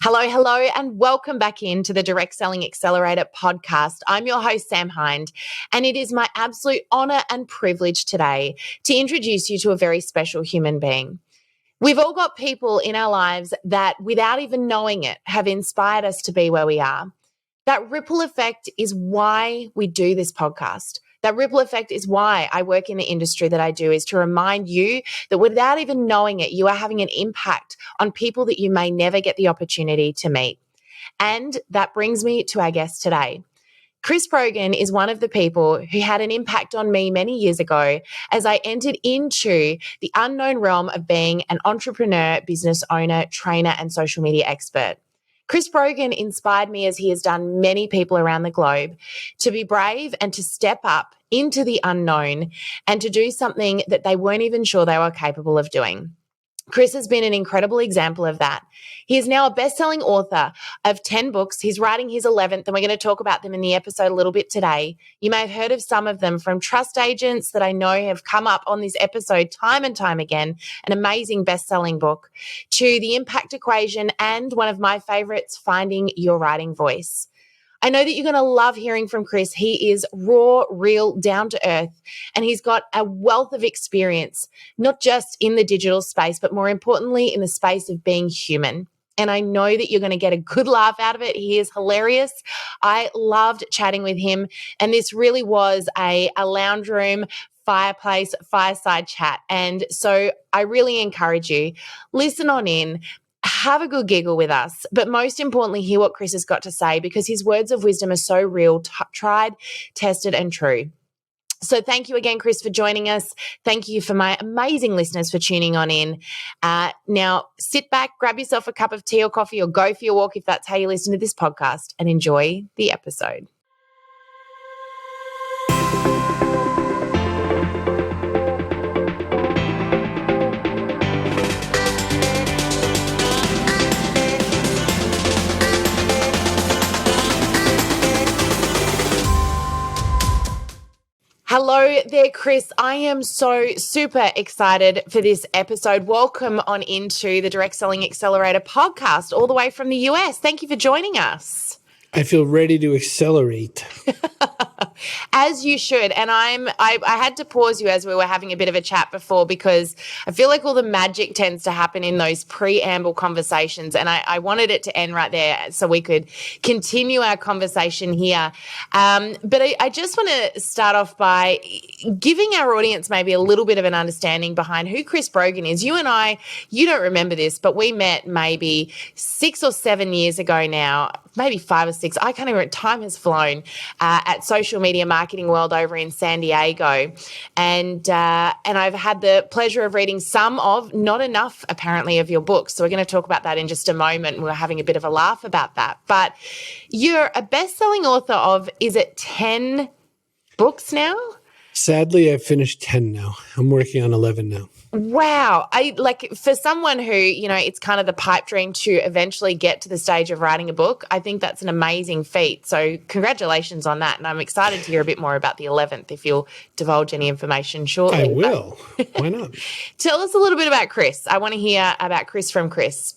Hello, hello, and welcome back into the Direct Selling Accelerator podcast. I'm your host, Sam Hind, and it is my absolute honor and privilege today to introduce you to a very special human being. We've all got people in our lives that, without even knowing it, have inspired us to be where we are. That ripple effect is why we do this podcast. That ripple effect is why I work in the industry that I do, is to remind you that without even knowing it, you are having an impact on people that you may never get the opportunity to meet. And that brings me to our guest today. Chris Brogan is one of the people who had an impact on me many years ago as I entered into the unknown realm of being an entrepreneur, business owner, trainer, and social media expert. Chris Brogan inspired me, as he has done many people around the globe, to be brave and to step up into the unknown and to do something that they weren't even sure they were capable of doing. Chris has been an incredible example of that. He is now a best-selling author of 10 books. He's writing his 11th, and we're going to talk about them in the episode a little bit today. You may have heard of some of them, from Trust Agents, that I know have come up on this episode time and time again, an amazing best-selling book, to The Impact Equation, and one of my favorites, Finding Your Writing Voice. I know that you're going to love hearing from Chris. He is raw, real, down to earth, and he's got a wealth of experience, not just in the digital space, but more importantly, in the space of being human. And I know that you're going to get a good laugh out of it. He is hilarious. I loved chatting with him, and this really was a lounge room, fireplace, fireside chat. And so I really encourage you, listen on in, have a good giggle with us, but most importantly, hear what Chris has got to say, because his words of wisdom are so real, tried, tested, and true. So thank you again, Chris, for joining us. Thank you for my amazing listeners for tuning on in. Now, sit back, grab yourself a cup of tea or coffee, or go for your walk if that's how you listen to this podcast, and enjoy the episode. Hello there, Chris. I am so super excited for this episode. Welcome on into the Direct Selling Accelerator podcast, all the way from the US. Thank you for joining us. I feel ready to accelerate. As you should. And I had to pause you as we were having a bit of a chat before, because I feel like all the magic tends to happen in those preamble conversations. And I wanted it to end right there so we could continue our conversation here. But I just want to start off by giving our audience maybe a little bit of an understanding behind who Chris Brogan is. You and I, you don't remember this, but we met maybe 6 or 7 years ago now, maybe 5 or 6. I can't even remember. Time has flown at Social Media Marketing World over in San Diego. And I've had the pleasure of reading some of, not enough apparently, of your books. So we're going to talk about that in just a moment. We're having a bit of a laugh about that. But you're a best-selling author of, is it 10 books now? Sadly, I've finished 10 now. I'm working on 11 now. Wow. For someone who, it's kind of the pipe dream to eventually get to the stage of writing a book, I think that's an amazing feat. So congratulations on that. And I'm excited to hear a bit more about the 11th, if you'll divulge any information shortly. I will. Why not? Tell us a little bit about Chris. I want to hear about Chris from Chris.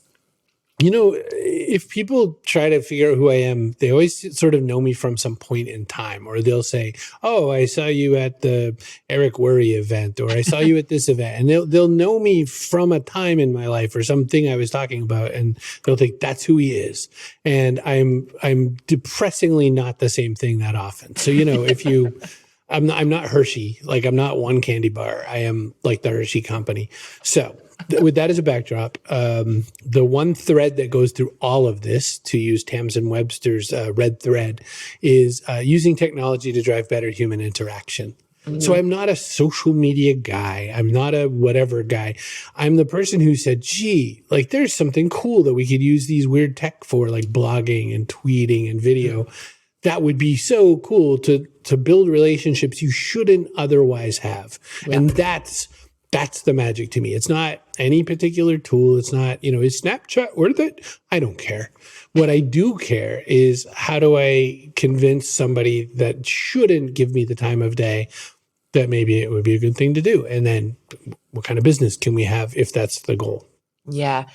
If people try to figure out who I am, they always sort of know me from some point in time, or they'll say, "Oh, I saw you at the Eric Worre event," or "I saw you at this event," and they'll know me from a time in my life or something I was talking about, and they'll think that's who he is. And I'm depressingly not the same thing that often. So if you. I'm not Hershey. Like, I'm not one candy bar. I am like the Hershey company. So with that as a backdrop, the one thread that goes through all of this, to use Tamsin Webster's red thread, is using technology to drive better human interaction. Mm-hmm. So I'm not a social media guy. I'm not a whatever guy. I'm the person who said, gee, like, there's something cool that we could use these weird tech for, like blogging and tweeting and video. Mm-hmm. That would be so cool to build relationships you shouldn't otherwise have. Yep. And that's the magic to me. It's not any particular tool. It's not, is Snapchat worth it? I don't care. What I do care is, how do I convince somebody that shouldn't give me the time of day that maybe it would be a good thing to do? And then what kind of business can we have if that's the goal? Yeah.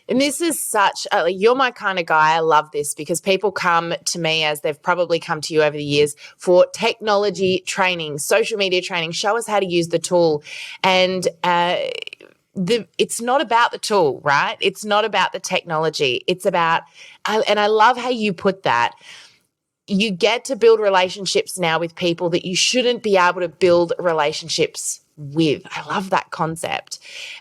And this is such, you're my kind of guy. I love this because people come to me, as they've probably come to you over the years, for technology training, social media training. Show us how to use the tool. And it's not about the tool, right? It's not about the technology. It's about, and I love how you put that. You get to build relationships now with people that you shouldn't be able to build relationships with. I love that concept.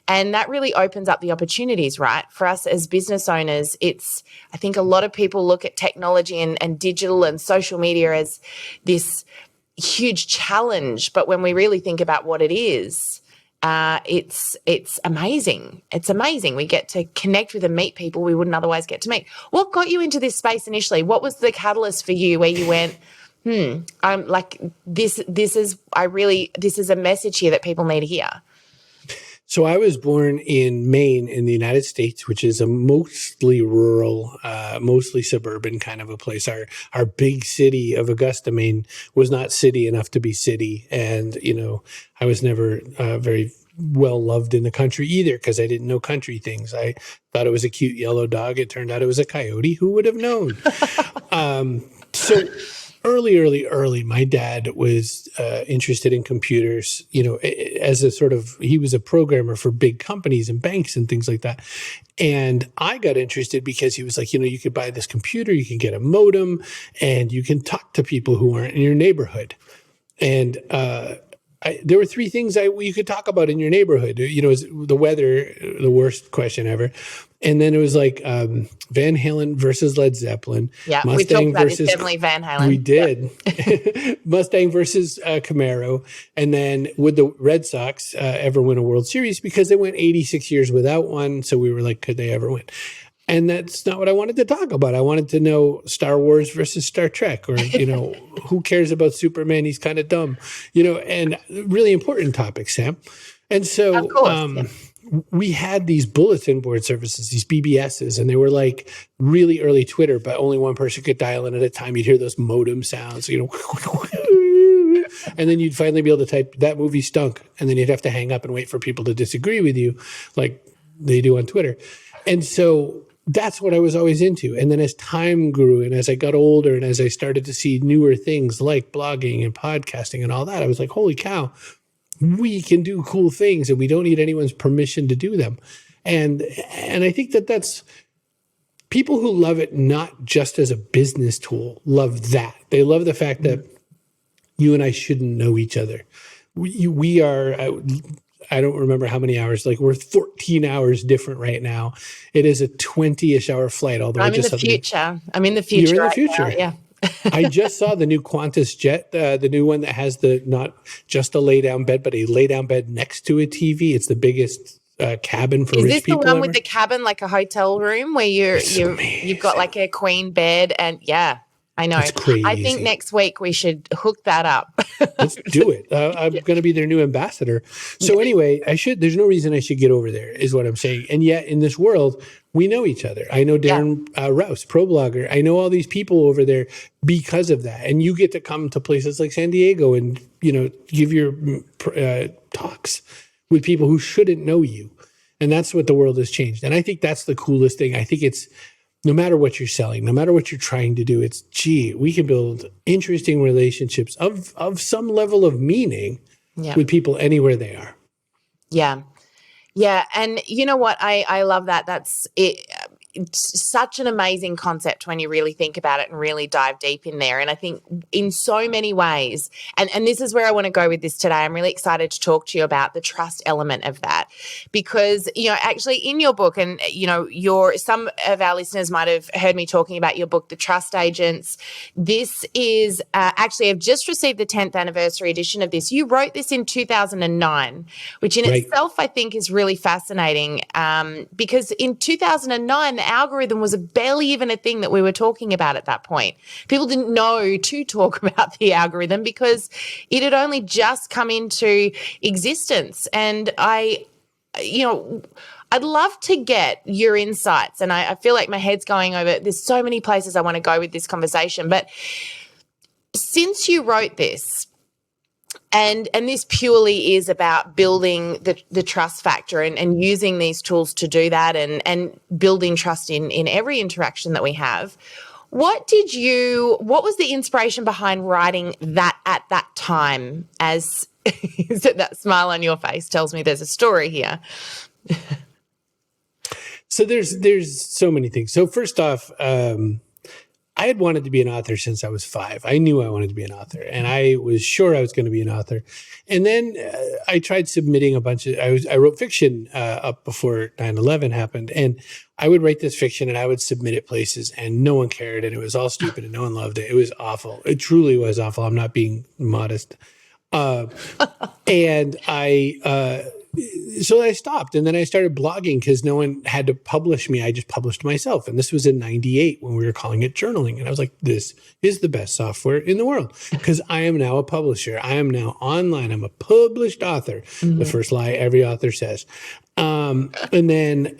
And that really opens up the opportunities, right? For us as business owners, I think a lot of people look at technology and digital and social media as this huge challenge. But when we really think about what it is, it's amazing. It's amazing. We get to connect with and meet people we wouldn't otherwise get to meet. What got you into this space initially? What was the catalyst for you where you went, I'm like, this is a message here that people need to hear? So I was born in Maine in the United States, which is a mostly rural, mostly suburban kind of a place. Our big city of Augusta, Maine was not city enough to be city. And, I was never very well loved in the country either because I didn't know country things. I thought it was a cute yellow dog. It turned out it was a coyote. Who would have known? So early, my dad was interested in computers, as he was a programmer for big companies and banks and things like that. And I got interested because he was like, you could buy this computer, you can get a modem, and you can talk to people who aren't in your neighborhood. And there were three things you could talk about in your neighborhood. Is the weather, the worst question ever. And then it was like Van Halen versus Led Zeppelin. Yeah, we talked about this, definitely Van Halen. We did. Yep. Mustang versus Camaro. And then would the Red Sox ever win a World Series? Because they went 86 years without one. So we were like, could they ever win? And that's not what I wanted to talk about. I wanted to know Star Wars versus Star Trek, or, who cares about Superman? He's kind of dumb, and really important topics, Sam. And so of course, we had these bulletin board services, these BBSs, and they were like really early Twitter, but only one person could dial in at a time. You'd hear those modem sounds, and then you'd finally be able to type, that movie stunk. And then you'd have to hang up and wait for people to disagree with you like they do on Twitter. And so that's what I was always into. And then as time grew and as I got older and as I started to see newer things like blogging and podcasting and all that, I was like, holy cow, we can do cool things and we don't need anyone's permission to do them. And I think that's people who love it not just as a business tool, love that. They love the fact that you and I shouldn't know each other. We are, I don't remember how many hours, like we're 14 hours different right now. It is a 20-ish hour flight. Although I'm in the future. I'm in the future. You're in the future. Now, yeah. I just saw the new Qantas jet, the new one that has not just a lay down bed, but a lay down bed next to a TV. It's the biggest cabin for rich people. Is this the one with the cabin, like a hotel room where you've got like a queen bed? And yeah, I know. It's crazy. I think next week we should hook that up. Let's do it. I'm going to be their new ambassador. So anyway, there's no reason I should get over there is what I'm saying. And yet in this world, we know each other. I know Darren Rouse, pro blogger. I know all these people over there because of that. And you get to come to places like San Diego and, give your talks with people who shouldn't know you. And that's what the world has changed. And I think that's the coolest thing. I think it's, no matter what you're selling, no matter what you're trying to do, it's, we can build interesting relationships of some level of meaning with people anywhere they are. Yeah. Yeah. And you know what? I love that. That's it. It's such an amazing concept when you really think about it and really dive deep in there. And I think in so many ways, and this is where I want to go with this today, I'm really excited to talk to you about the trust element of that. Because, actually in your book, and, some of our listeners might have heard me talking about your book, The Trust Agents. This is actually, I've just received the 10th anniversary edition of this. You wrote this in 2009, which in itself I think is really fascinating because in 2009, the algorithm was barely even a thing that we were talking about at that point. People didn't know to talk about the algorithm because it had only just come into existence. And I'd love to get your insights. And I feel like my head's going over. There's so many places I want to go with this conversation. But since you wrote this, And this purely is about building the trust factor and using these tools to do that and building trust in every interaction that we have. What was the inspiration behind writing that at that time? As that smile on your face tells me there's a story here. So there's so many things. So first off, I had wanted to be an author since I was 5. I knew I wanted to be an author, and I was sure I was going to be an author. And then I tried submitting a bunch of, I wrote fiction up before 9/11 happened, and I would write this fiction and I would submit it places and no one cared, and it was all stupid and no one loved it. It was awful. It truly was awful. I'm not being modest. And so I stopped, and then I started blogging because no one had to publish me. I just published myself. And this was in 98 when we were calling it journaling. And I was like, this is the best software in the world because I am now a publisher. I am now online. I'm a published author. Mm-hmm. The first lie every author says. And then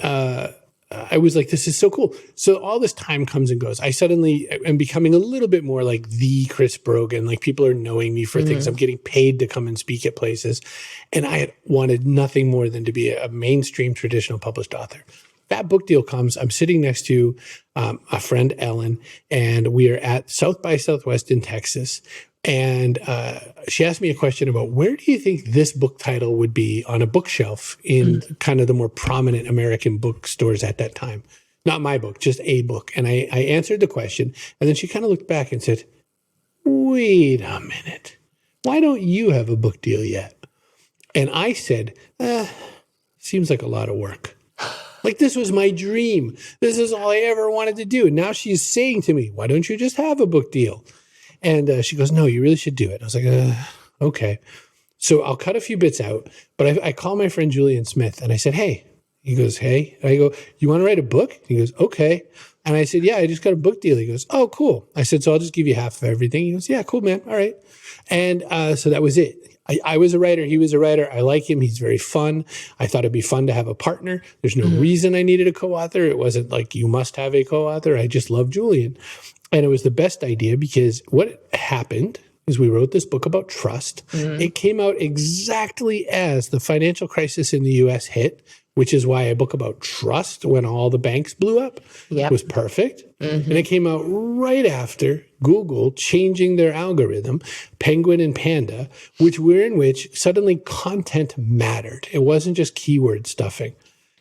I was like, this is so cool. So all this time comes and goes. I suddenly am becoming a little bit more like the Chris Brogan. Like people are knowing me for things. I'm getting paid to come and speak at places. And I had wanted nothing more than to be a mainstream traditional published author. That book deal comes. I'm sitting next to a friend, Ellen, and we are at South by Southwest in Texas. And she asked me a question about where do you think this book title would be on a bookshelf in kind of the more prominent American bookstores at that time? Not my book, just a book. And I answered the question. And then she kind of looked back and said, wait a minute. Why don't you have a book deal yet? And I said, seems like a lot of work. Like this was my dream. This is all I ever wanted to do. And now she's saying to me, why don't you just have a book deal? And she goes, no, you really should do it. I was like, okay. So I'll cut a few bits out, but I call my friend Julian Smith and I said, hey. He goes, hey. And I go, you want to write a book? He goes, okay. And I said, yeah, I just got a book deal. He goes, oh, cool. I said, so I'll just give you half of everything. He goes, yeah, cool, man. All right. And so that was it. I was a writer. He was a writer. I like him. He's very fun. I thought it'd be fun to have a partner. There's no reason I needed a co-author. It wasn't like you must have a co-author. I just love Julian. And it was the best idea because what happened is we wrote this book about trust. It came out exactly as the financial crisis in the U.S. hit, which is why a book about trust when all the banks blew up was perfect. And it came out right after Google changing their algorithm, Penguin and Panda, which suddenly content mattered. It wasn't just keyword stuffing.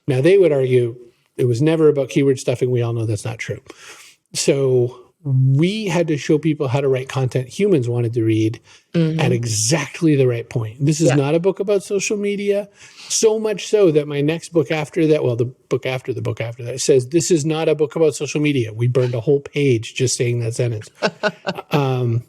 Now, they would argue it was never about keyword stuffing. We all know that's not true. So we had to show people how to write content humans wanted to read at exactly the right point. This is not a book about social media, so much so that my next book after that, well, the book after that says, this is not a book about social media. We burned a whole page just saying that sentence.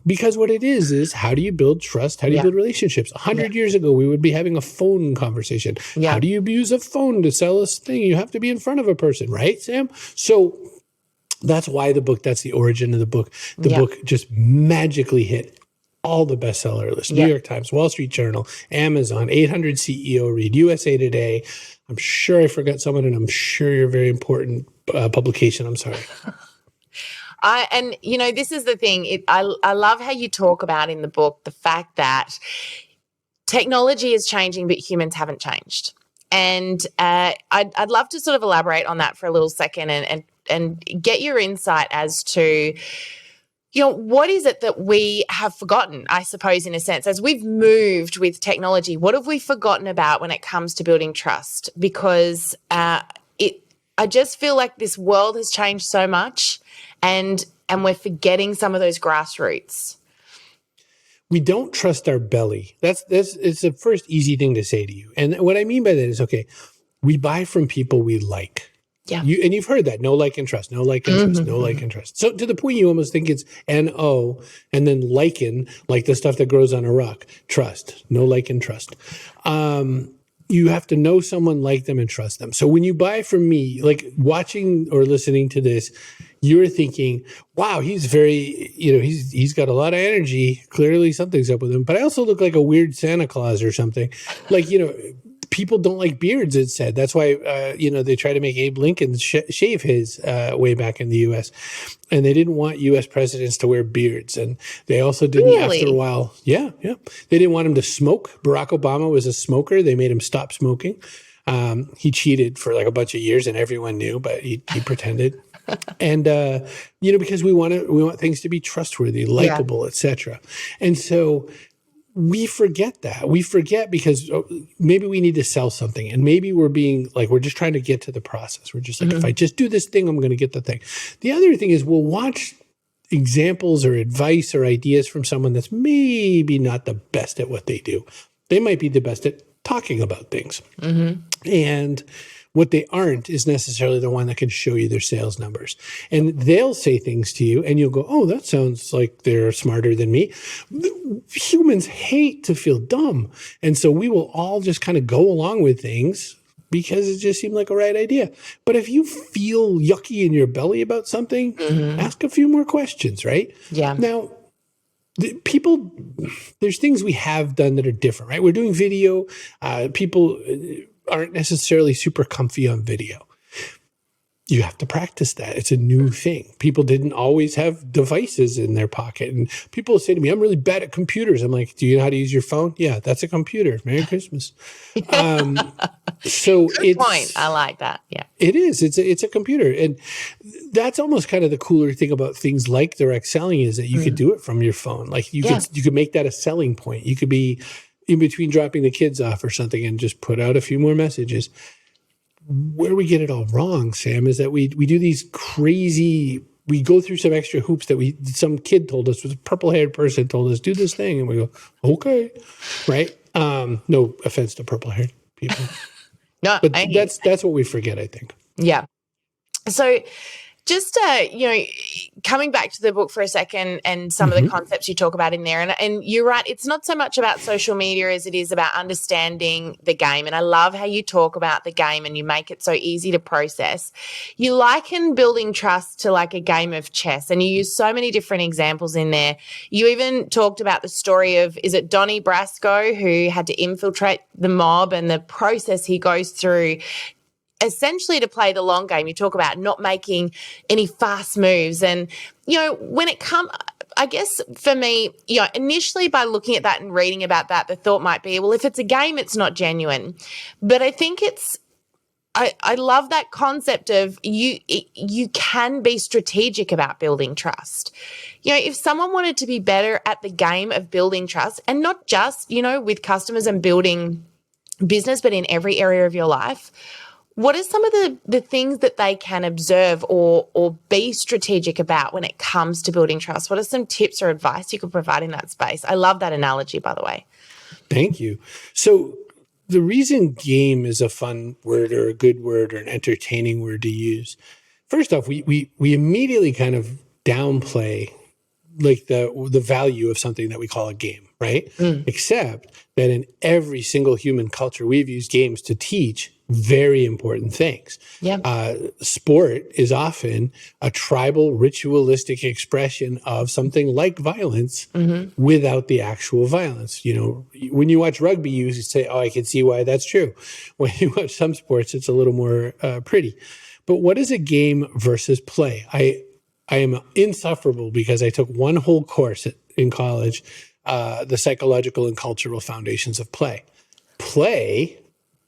Because what it is how do you build trust? How do you build relationships? 100 years ago, we would be having a phone conversation. How do you use a phone to sell a thing? You have to be in front of a person, right, Sam? So that's why that's the origin of the book. The book just magically hit all the bestseller lists. New York Times, Wall Street Journal, Amazon, 800 CEO Read, USA Today. I'm sure I forgot someone, and I'm sure you're a very important publication. I'm sorry. This is the thing. I love how you talk about in the book the fact that technology is changing, but humans haven't changed. And I'd love to sort of elaborate on that for a little second and get your insight as to, what is it that we have forgotten, I suppose, in a sense, as we've moved with technology, what have we forgotten about when it comes to building trust? Because I just feel like this world has changed so much and we're forgetting some of those grassroots. We don't trust our belly. It's the first easy thing to say to you. And what I mean by that is, okay, we buy from people we like. Yeah. You've heard that. No like and trust, no like and trust, no like and trust. So to the point you almost think it's N-O and then lichen, like the stuff that grows on a rock. Trust, no like and trust. You have to know someone, like them, and trust them. So when you buy from me, like watching or listening to this, you're thinking, wow, he's very, he's got a lot of energy. Clearly something's up with him. But I also look like a weird Santa Claus or something. Like, people don't like beards, it said. That's why, they try to make Abe Lincoln shave his way back in the U.S. And they didn't want U.S. presidents to wear beards. And they also didn't, after a while, they didn't want him to smoke. Barack Obama was a smoker. They made him stop smoking. He cheated for like a bunch of years and everyone knew, but he pretended. And, because we want things to be trustworthy, likable, etc. And so we forget that. We forget because maybe we need to sell something, and maybe we're just trying to get to the process. We're just like, if I just do this thing, I'm going to get the thing. The other thing is we'll watch examples or advice or ideas from someone that's maybe not the best at what they do. They might be the best at talking about things. And what they aren't is necessarily the one that can show you their sales numbers. And they'll say things to you and you'll go, oh, that sounds like they're smarter than me. Humans hate to feel dumb. And so we will all just kind of go along with things because it just seemed like a right idea. But if you feel yucky in your belly about something, ask a few more questions, right? Yeah. Now, there's things we have done that are different, right? We're doing video. People aren't necessarily super comfy on video. You have to practice that. It's a new thing. People didn't always have devices in their pocket. And people say to me, I'm really bad at computers. I'm like, do you know how to use your phone? Yeah, that's a computer. Merry Christmas. So Good point. I like that. Yeah. It is. It's a computer. And that's almost kind of the cooler thing about things like direct selling is that you could do it from your phone. Like you could make that a selling point. You could be in between dropping the kids off or something and just put out a few more messages. Where we get it all wrong, Sam, is that we do these crazy, we go through some extra hoops that some kid told us, was a purple-haired person told us, do this thing. And we go, okay, right? No offense to purple-haired people. No, but that's what we forget, I think. Yeah. So just, coming back to the book for a second and some of the concepts you talk about in there, and you're right, it's not so much about social media as it is about understanding the game. And I love how you talk about the game and you make it so easy to process. You liken building trust to like a game of chess, and you use so many different examples in there. You even talked about the story of, is it Donnie Brasco, who had to infiltrate the mob and the process he goes through essentially to play the long game. You talk about not making any fast moves. And, when it comes, I guess for me, initially by looking at that and reading about that, the thought might be, well, if it's a game, it's not genuine. But I think I love that concept of you can be strategic about building trust. If someone wanted to be better at the game of building trust, and not just, with customers and building business, but in every area of your life, what are some of the things that they can observe or be strategic about when it comes to building trust? What are some tips or advice you could provide in that space? I love that analogy, by the way. Thank you. So the reason game is a fun word or a good word or an entertaining word to use, first off, we immediately kind of downplay like the value of something that we call a game, right? Except that in every single human culture, we've used games to teach very important things. Yeah. Sport is often a tribal, ritualistic expression of something like violence without the actual violence. When you watch rugby, you say, oh, I can see why that's true. When you watch some sports, it's a little more pretty. But what is a game versus play? I am insufferable because I took one whole course in college, the psychological and cultural foundations of play. Play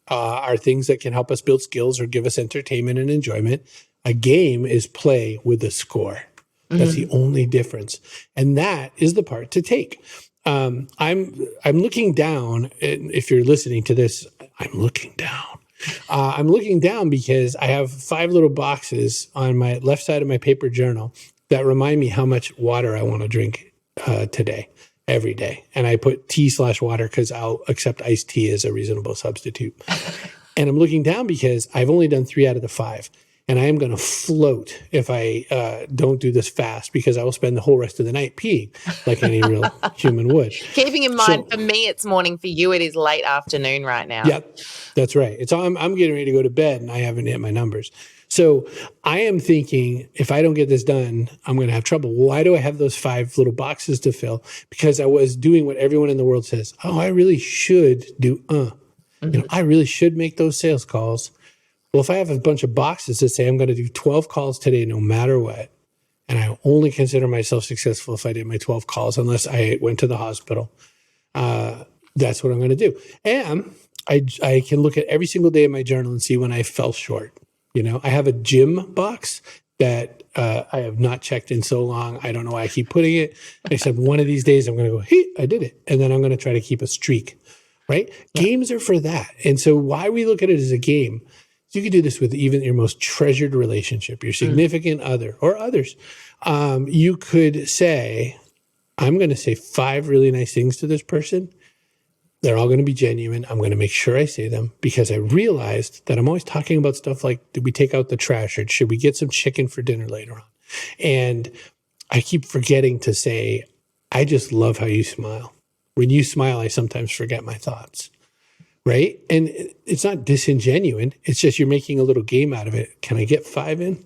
are things that can help us build skills or give us entertainment and enjoyment. A game is play with a score. That's the only difference. And that is the part to take. I'm looking down, and if you're listening to this, I'm looking down. I'm looking down because I have 5 little boxes on my left side of my paper journal that remind me how much water I want to drink today. Every day. And I put tea/water because I'll accept iced tea as a reasonable substitute. And I'm looking down because I've only done 3 out of the 5. And I am going to float if I don't do this fast because I will spend the whole rest of the night peeing like any real human would. Keeping in mind, for me, it's morning. For you, it is late afternoon right now. Yeah, that's right. I'm getting ready to go to bed and I haven't hit my numbers. So I am thinking, if I don't get this done, I'm going to have trouble. Why do I have those 5 little boxes to fill? Because I was doing what everyone in the world says. Oh, I really should do. I really should make those sales calls. Well, if I have a bunch of boxes that say I'm going to do 12 calls today, no matter what, and I only consider myself successful if I did my 12 calls, unless I went to the hospital, that's what I'm going to do. And I can look at every single day in my journal and see when I fell short. I have a gym box that I have not checked in so long. I don't know why I keep putting it. I said one of these days I'm going to go, hey, I did it. And then I'm going to try to keep a streak, right? Yeah. Games are for that. And so why we look at it as a game, so you could do this with even your most treasured relationship, your significant other or others. You could say, I'm going to say 5 really nice things to this person. They're all going to be genuine. I'm going to make sure I say them because I realized that I'm always talking about stuff like, did we take out the trash or should we get some chicken for dinner later on? And I keep forgetting to say, I just love how you smile. When you smile, I sometimes forget my thoughts, right? And it's not disingenuous. It's just you're making a little game out of it. Can I get 5 in?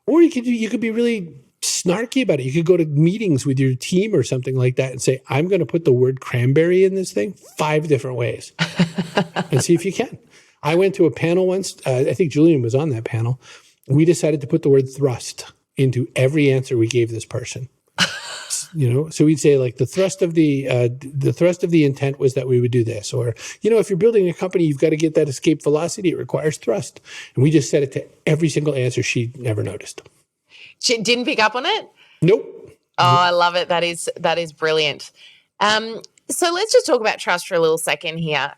Or you could be really snarky about it. You could go to meetings with your team or something like that and say, I'm going to put the word cranberry in this thing 5 different ways and see if you can. I went to a panel once. I think Julian was on that panel. We decided to put the word thrust into every answer we gave this person. So we'd say like the thrust of the intent was that we would do this, or, if you're building a company, you've got to get that escape velocity. It requires thrust. And we just said it to every single answer. She never noticed. She didn't pick up on it? Nope. Oh, I love it. That is brilliant. So let's just talk about trust for a little second here.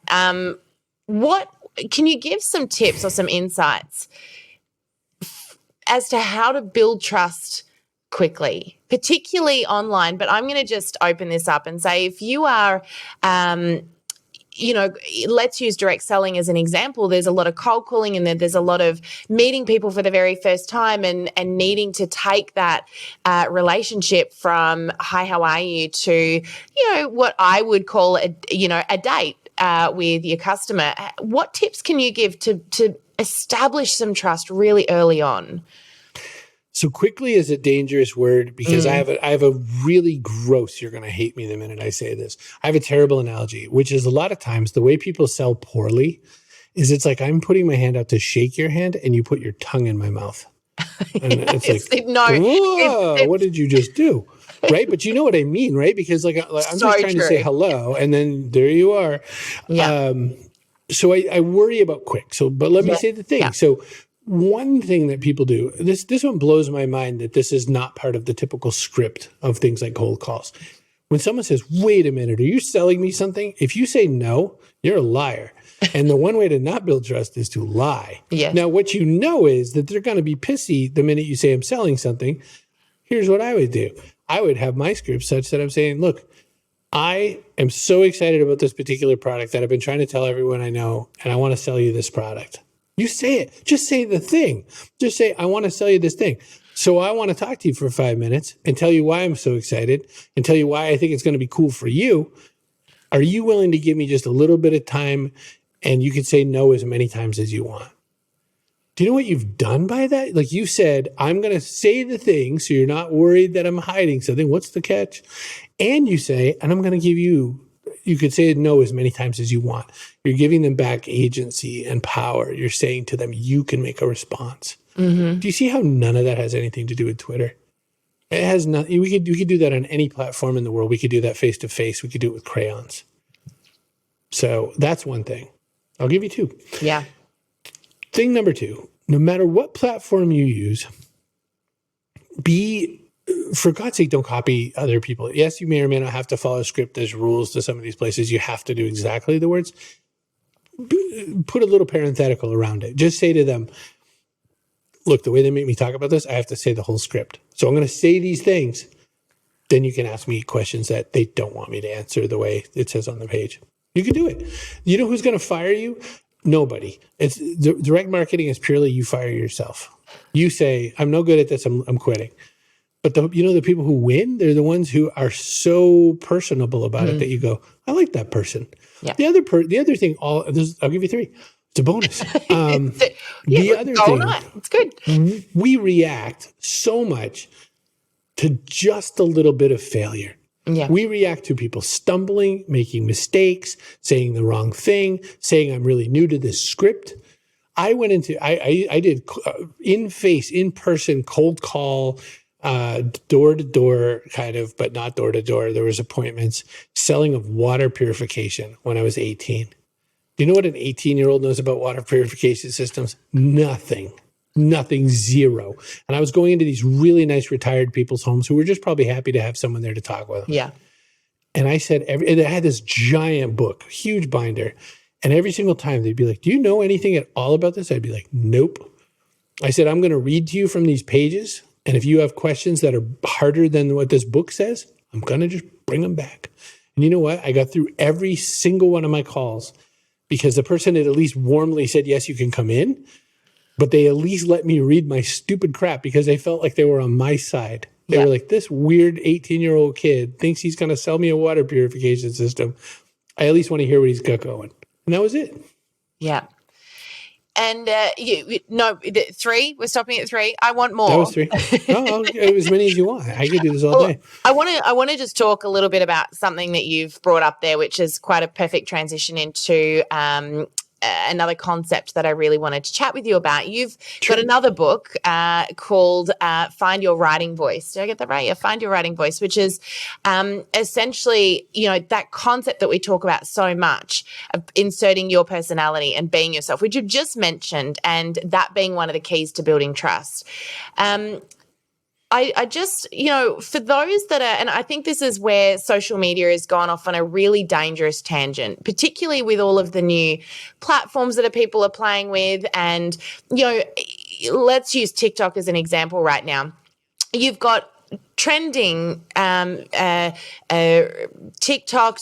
What can you give some tips or some insights as to how to build trust quickly, particularly online? But I'm going to just open this up and say, if you are, let's use direct selling as an example. There's a lot of cold calling and there's a lot of meeting people for the very first time and needing to take that relationship from, hi, how are you, to, what I would call a date with your customer. What tips can you give to establish some trust really early on? So quickly is a dangerous word because I have a really gross, you're going to hate me the minute I say this. I have a terrible analogy, which is a lot of times the way people sell poorly is it's like I'm putting my hand out to shake your hand and you put your tongue in my mouth. And it's like, whoa, what did you just do? Right? But you know what I mean, right? Because I'm just trying to say hello and then there you are. Yeah. So I worry about quick. But let me say the thing. Yeah. So one thing that people do, this one blows my mind that this is not part of the typical script of things like cold calls. When someone says, wait a minute, are you selling me something? If you say no, you're a liar. And the one way to not build trust is to lie. Yes. Now, what you know is that they're going to be pissy the minute you say I'm selling something. Here's what I would do. I would have my script such that I'm saying, look, I am so excited about this particular product that I've been trying to tell everyone I know, and I want to sell you this product. You say it. Just say the thing. Just say, I want to sell you this thing. So I want to talk to you for 5 minutes and tell you why I'm so excited and tell you why I think it's going to be cool for you. Are you willing to give me just a little bit of time? And you can say no as many times as you want. Do you know what you've done by that? Like you said, I'm going to say the thing so you're not worried that I'm hiding something. What's the catch? And you say, and I'm going to give you could say no as many times as you want. You're giving them back agency and power. You're saying to them, you can make a response. Mm-hmm. Do you see how none of that has anything to do with Twitter? It has nothing. We could do that on any platform in the world. We could do that face to face. We could do it with crayons. So that's one thing. I'll give you 2. Yeah. Thing number 2, no matter what platform you use, for God's sake, don't copy other people. Yes, you may or may not have to follow a script. There's rules to some of these places. You have to do exactly the words. Put a little parenthetical around it. Just say to them, look, the way they make me talk about this, I have to say the whole script. So I'm going to say these things. Then you can ask me questions that they don't want me to answer the way it says on the page. You can do it. You know who's going to fire you? Nobody. It's direct marketing is purely you fire yourself. You say, I'm no good at this. I'm quitting. But the people who win, they're the ones who are so personable about it that you go, I like that person. Yeah. The other thing, I'll give you 3. It's a bonus. The other thing, it's good. We react so much to just a little bit of failure. Yeah. We react to people stumbling, making mistakes, saying the wrong thing, saying I'm really new to this script. I went into, I did in-person cold call, door to door kind of, but not door to door. There was appointments selling of water purification when I was 18. Do you know what an 18-year-old knows about water purification systems? Nothing, zero. And I was going into these really nice retired people's homes who were just probably happy to have someone there to talk with them. Yeah. And I said, and it had this giant book, huge binder. And every single time they'd be like, do you know anything at all about this? I'd be like, nope. I said, I'm going to read to you from these pages. And if you have questions that are harder than what this book says, I'm going to just bring them back. And you know what? I got through every single one of my calls because the person had at least warmly said, yes, you can come in. But they at least let me read my stupid crap because they felt like they were on my side. They were like, this weird 18-year-old kid thinks he's going to sell me a water purification system. I at least want to hear what he's got going. And that was it. Yeah. And three. We're stopping at 3. I want more. That was 3. Oh, as many as you want. I could do this all day. I want to just talk a little bit about something that you've brought up there, which is quite a perfect transition into another concept that I really wanted to chat with you about. You've got another book called Find Your Writing Voice. Did I get that right? Yeah, Find Your Writing Voice, which is essentially, that concept that we talk about so much of inserting your personality and being yourself, which you've just mentioned, and that being one of the keys to building trust. I just, for those that are, and I think this is where social media has gone off on a really dangerous tangent, particularly with all of the new platforms that people are playing with. And, let's use TikTok as an example right now. You've got trending TikToks,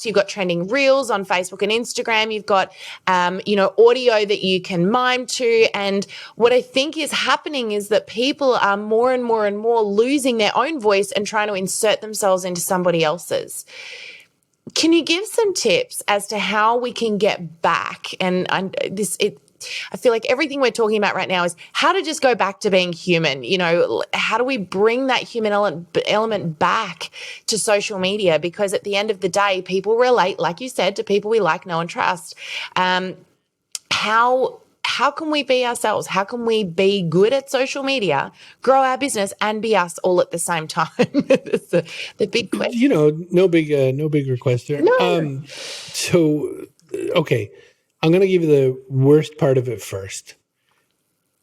you've got trending reels on Facebook and Instagram, you've got, audio that you can mime to. And what I think is happening is that people are more and more and more losing their own voice and trying to insert themselves into somebody else's. Can you give some tips as to how we can get back? And I feel like everything we're talking about right now is how to just go back to being human. How do we bring that human element back to social media? Because at the end of the day, people relate, like you said, to people we like, know, and trust. How can we be ourselves? How can we be good at social media, grow our business, and be us all at the same time? That's the big question. No big request there. No. Okay. I'm going to give you the worst part of it first.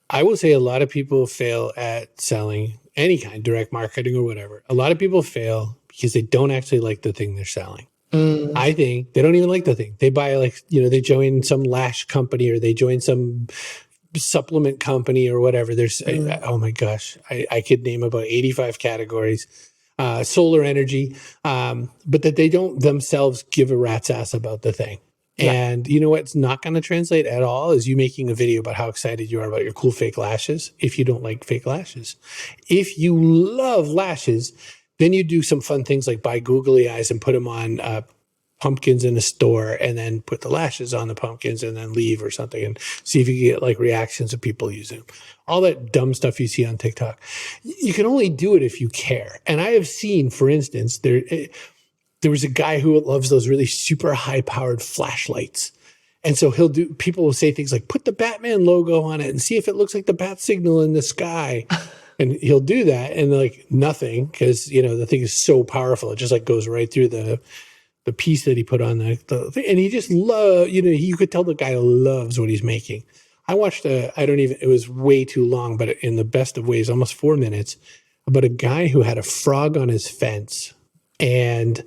I will say a lot of people fail at selling any kind, direct marketing or whatever. A lot of people fail because they don't actually like the thing they're selling. I think they don't even like the thing. They buy they join some lash company or they join some supplement company or whatever. There's, oh my gosh, I could name about 85 categories, solar energy, but that they don't themselves give a rat's ass about the thing. Yeah. And you know what's not going to translate at all is you making a video about how excited you are about your cool fake lashes if you don't like fake lashes. If you love lashes, then you do some fun things like buy googly eyes and put them on pumpkins in a store and then put the lashes on the pumpkins and then leave or something and see if you get reactions of people using them. All that dumb stuff you see on TikTok. You can only do it if you care. And I have seen, for instance, there was a guy who loves those really super high-powered flashlights. And so people will say things like, put the Batman logo on it and see if it looks like the bat signal in the sky. And he'll do that and nothing because, the thing is so powerful. It just goes right through the piece that he put on the thing. And he just you could tell the guy loves what he's making. I watched it was way too long, but in the best of ways, almost 4 minutes, about a guy who had a frog on his fence. And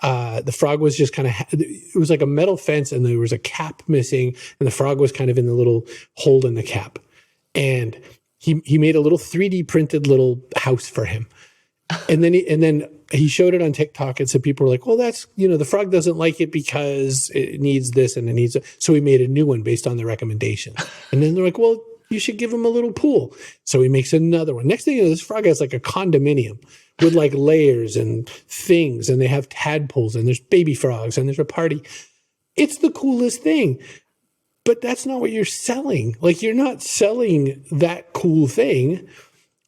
the frog was just it was like a metal fence and there was a cap missing and the frog was kind of in the little hole in the cap. And he made a little 3D printed little house for him. And then he showed it on TikTok and so people were like, well, that's, the frog doesn't like it because it needs this and it needs it. So he made a new one based on the recommendation. And then they're like, well, you should give him a little pool. So he makes another one. Next thing you know, this frog has a condominium with layers and things, and they have tadpoles, and there's baby frogs, and there's a party. It's the coolest thing. But that's not what you're selling. You're not selling that cool thing.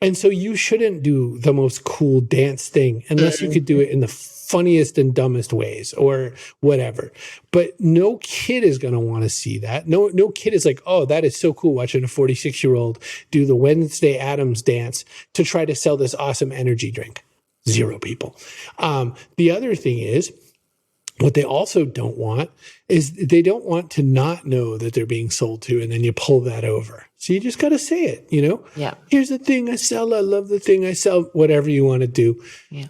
And so you shouldn't do the most cool dance thing unless you could do it in the funniest and dumbest ways or whatever. But no kid is going to want to see that. No kid is like, oh, that is so cool watching a 46-year-old do the Wednesday Addams dance to try to sell this awesome energy drink. Zero people. The other thing is, what they also don't want is they don't want to not know that they're being sold to, and then you pull that over. So you just got to say it, Yeah. Here's the thing I sell. I love the thing I sell, whatever you want to do. Yeah.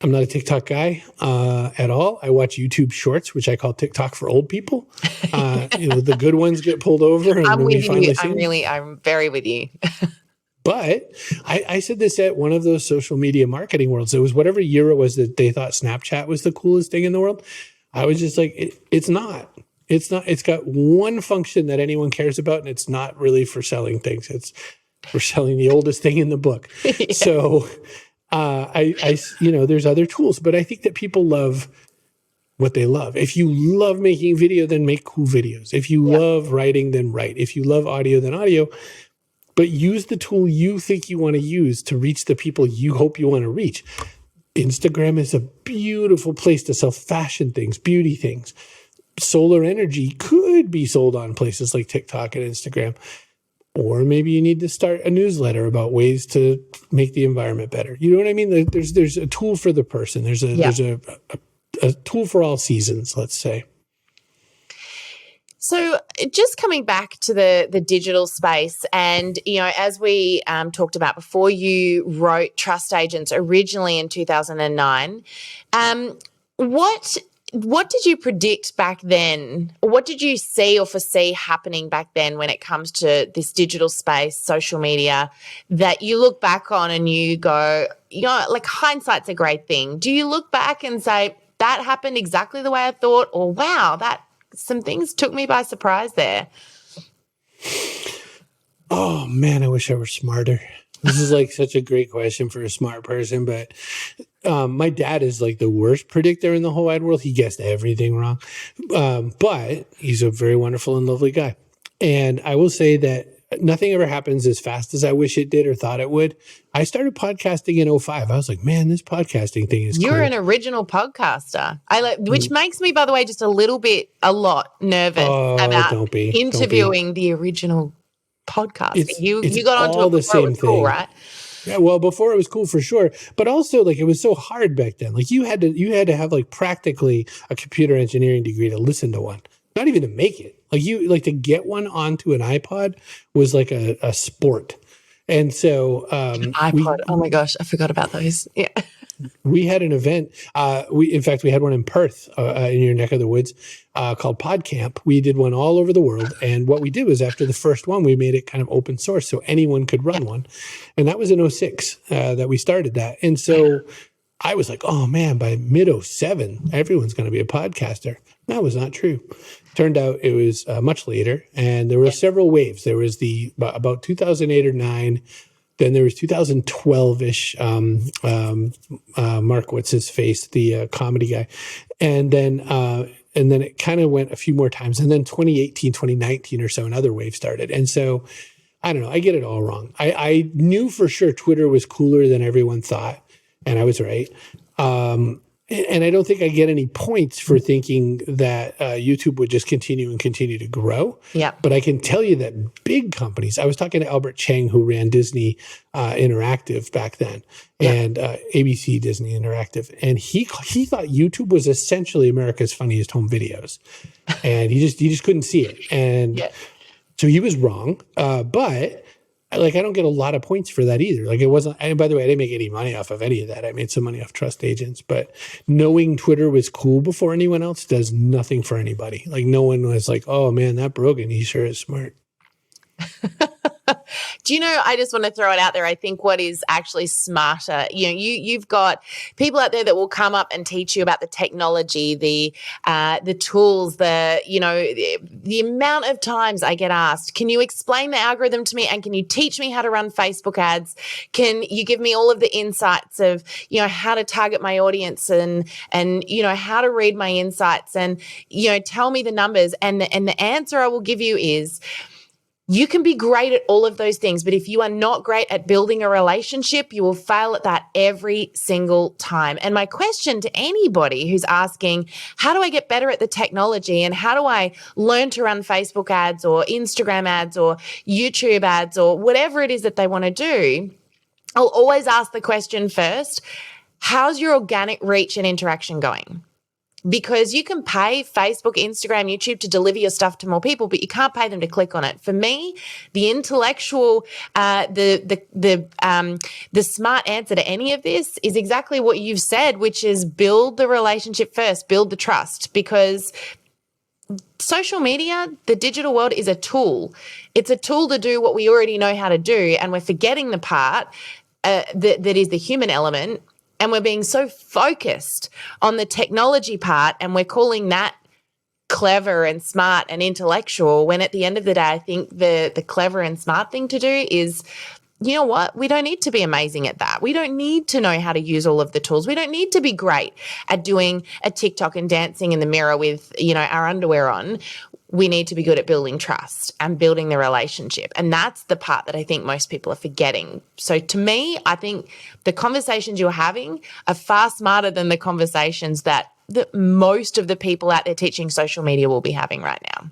I'm not a TikTok guy at all. I watch YouTube shorts, which I call TikTok for old people. The good ones get pulled over. And I'm with you. I'm I'm very with you. But I said this at one of those social media marketing worlds. It was whatever year it was that they thought Snapchat was the coolest thing in the world. I was just like, it's not. It's not. It's got one function that anyone cares about, and it's not really for selling things. It's for selling the oldest thing in the book. Yeah. So there's other tools, but I think that people love what they love. If you love making video, then make cool videos. If you love writing, then write. If you love audio, then audio. But use the tool you think you want to use to reach the people you hope you want to reach. Instagram is a beautiful place to sell fashion things, beauty things. Solar energy could be sold on places like TikTok and Instagram. Or maybe you need to start a newsletter about ways to make the environment better. You know what I mean? There's a tool for the person. There's a tool for all seasons, let's say. So just coming back to the digital space, and, as we talked about before, you wrote Trust Agents originally in 2009. What did you predict back then? Or what did you see or foresee happening back then when it comes to this digital space, social media, that you look back on and you go, like hindsight's a great thing. Do you look back and say, that happened exactly the way I thought, or wow, some things took me by surprise there? Oh man, I wish I were smarter. This is like such a great question for a smart person, but my dad is like the worst predictor in the whole wide world. He guessed everything wrong, but he's a very wonderful and lovely guy. And I will say that nothing ever happens as fast as I wish it did or thought it would. I started podcasting in 2005. I was like, man, this podcasting thing is You're cool. an original podcaster. Which makes me, by the way, just a lot nervous about interviewing the original podcast. You got onto it before it was cool, right? Yeah, well, before it was cool for sure, but also like it was so hard back then. Like you had to have like practically a computer engineering degree to listen to one, not even to make it. Like to get one onto an iPod was like a sport. And so iPod. Oh my gosh, I forgot about those. Yeah. We had an event. In fact, we had one in Perth, in your neck of the woods, called PodCamp. We did one all over the world. And what we did was after the first one, we made it kind of open source so anyone could run one. And that was in 2006 that we started that. And so I was like, oh man, by mid 2007, everyone's going to be a podcaster. That was not true. Turned out it was much later. And there were several waves. There was about 2008 or 9. Then there was 2012-ish, Mark, what's his face, the comedy guy. And then it kind of went a few more times. And then 2018, 2019 or so, another wave started. And so, I don't know, I get it all wrong. I knew for sure Twitter was cooler than everyone thought. And I was right. And I don't think I get any points for thinking that YouTube would just continue to grow. Yeah. But I can tell you that big companies, I was talking to Albert Cheng, who ran Disney Interactive back then, and ABC Disney Interactive. And he thought YouTube was essentially America's funniest home videos. And he just couldn't see it. And so he was wrong. But I don't get a lot of points for that either. Like it wasn't, and by the way, I didn't make any money off of any of that. I made some money off Trust Agents, but knowing Twitter was cool before anyone else does nothing for anybody. Like no one was like, oh man, that Brogan, he sure is smart. Do you know, I just want to throw it out there. I think what is actually smarter, you've got people out there that will come up and teach you about the technology, the tools, the amount of times I get asked, can you explain the algorithm to me? And can you teach me how to run Facebook ads? Can you give me all of the insights of, how to target my audience and how to read my insights and, tell me the numbers. And the answer I will give you is, You can be great at all of those things, but if you are not great at building a relationship, you will fail at that every single time. And my question to anybody who's asking, how do I get better at the technology and how do I learn to run Facebook ads or Instagram ads or YouTube ads or whatever it is that they want to do, I'll always ask the question first, how's your organic reach and interaction going? Because you can pay Facebook, Instagram, YouTube to deliver your stuff to more people, but you can't pay them to click on it. For me, the intellectual, the smart answer to any of this is exactly what you've said, which is build the relationship first, build the trust, because social media, the digital world, is a tool. It's a tool to do what we already know how to do, and we're forgetting the part that is the human element. And we're being so focused on the technology part and we're calling that clever and smart and intellectual, when at the end of the day, I think the clever and smart thing to do is, you know what? We don't need to be amazing at that. We don't need to know how to use all of the tools. We don't need to be great at doing a TikTok and dancing in the mirror with, our underwear on. We need to be good at building trust and building the relationship. And that's the part that I think most people are forgetting. So to me, I think the conversations you're having are far smarter than the conversations that most of the people out there teaching social media will be having right now.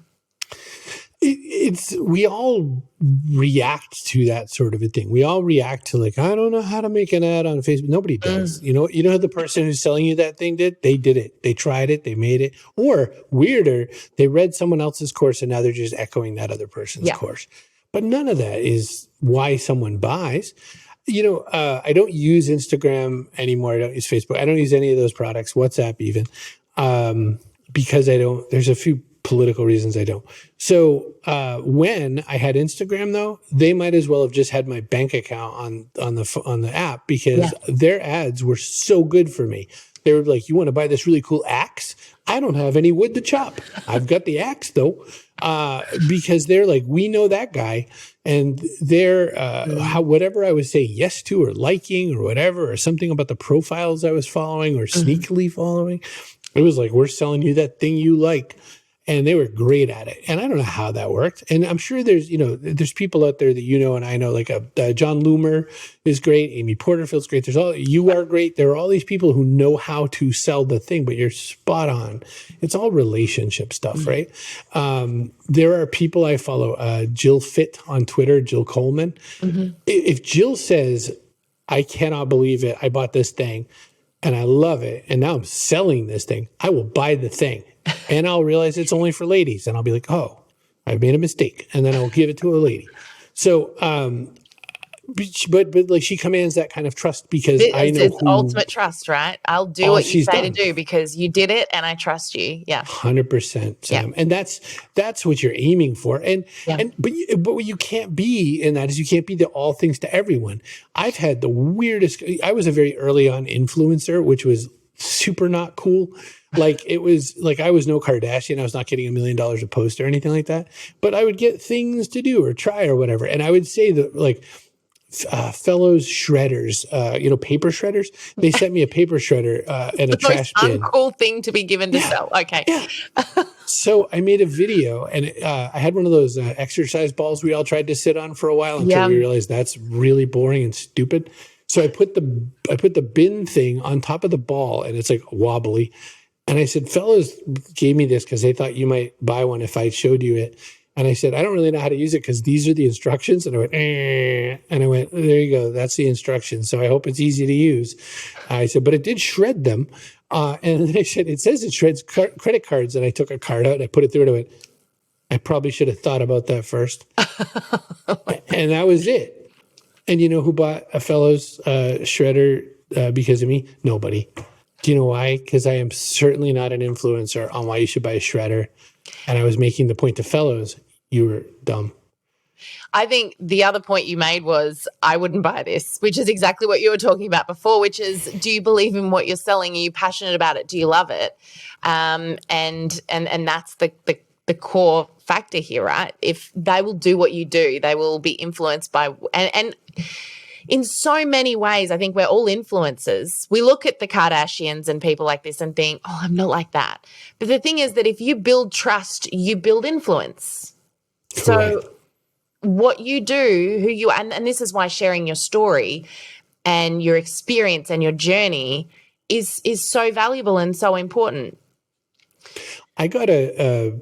We all react to that sort of a thing. We all react to I don't know how to make an ad on Facebook. Nobody does. You know the person who's selling you that thing did? They did it. They tried it. They made it. Or weirder, they read someone else's course and now they're just echoing that other person's course. But none of that is why someone buys. I don't use Instagram anymore. I don't use Facebook. I don't use any of those products, WhatsApp even, because there's a few political reasons I don't. So when I had Instagram, though, they might as well have just had my bank account on the app, because their ads were so good for me. They were like, you want to buy this really cool axe? I don't have any wood to chop. I've got the axe, though, because they're like, we know that guy. And they're whatever I was saying yes to or liking or whatever, or something about the profiles I was following or sneakily following, it was like, we're selling you that thing you like. And they were great at it. And I don't know how that worked. And I'm sure there's people out there that and I know, like John Loomer is great. Amy Porterfield's great. You are great. There are all these people who know how to sell the thing, but you're spot on. It's all relationship stuff, right? There are people I follow, Jill Fit on Twitter, Jill Coleman. If Jill says, I cannot believe it, I bought this thing and I love it, and now I'm selling this thing, I will buy the thing. And I'll realize it's only for ladies. And I'll be like, oh, I've made a mistake. And then I'll give it to a lady. So, but like, she commands that kind of trust because I know it's ultimate trust, right? I'll do what you say to do because you did it and I trust you. Yeah. 100%, Sam. Yeah. And that's what you're aiming for. But what you can't be in that is you can't be the all things to everyone. I've had the weirdest, I was a very early on influencer, which was super not cool. Like, it was like I was no Kardashian. I was not getting $1 million a post or anything like that. But I would get things to do or try or whatever. And I would say that, like, Fellows shredders, paper shredders. They sent me a paper shredder and a trash bin. The most uncool thing to be given to sell. Okay. Yeah. So I made a video, and I had one of those exercise balls we all tried to sit on for a while until we realized that's really boring and stupid. So I put the bin thing on top of the ball, and it's like wobbly. And I said, Fellows gave me this because they thought you might buy one if I showed you it. And I said, I don't really know how to use it because these are the instructions. And I went, and I went, there you go. That's the instructions. So I hope it's easy to use. I said, but it did shred them. And then I said, it says it shreds credit cards. And I took a card out and I put it through and I went, I probably should have thought about that first. And that was it. And you know who bought a Fellows shredder because of me? Nobody. Do you know why? Because I am certainly not an influencer on why you should buy a shredder. And I was making the point to Fellows, you were dumb. I think the other point you made was, I wouldn't buy this, which is exactly what you were talking about before, which is, do you believe in what you're selling? Are you passionate about it? Do you love it? And that's the core factor here, right? If they will do what you do, they will be influenced by, and in so many ways, I think we're all influencers. We look at the Kardashians and people like this and think, oh, I'm not like that. But the thing is that if you build trust, you build influence. Correct. So what you do, who you are, and this is why sharing your story and your experience and your journey is so valuable and so important. I got a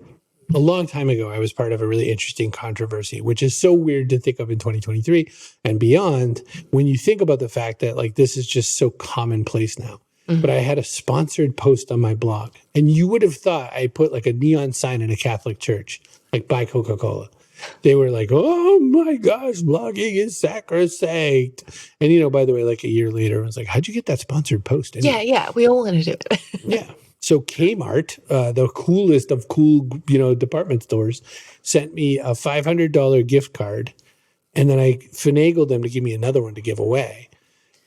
long time ago, I was part of a really interesting controversy, which is so weird to think of in 2023 and beyond when you think about the fact that like this is just so commonplace now. Mm-hmm. But I had a sponsored post on my blog, and you would have thought I put like a neon sign in a Catholic church, like buy Coca-Cola. They were like, oh my gosh, blogging is sacrosanct. And, you know, by the way, like a year later, I was like, how'd you get that sponsored post? Anyway? Yeah, we all want to do it. Yeah. So Kmart, the coolest of cool, you know, department stores, sent me a $500 gift card. And then I finagled them to give me another one to give away.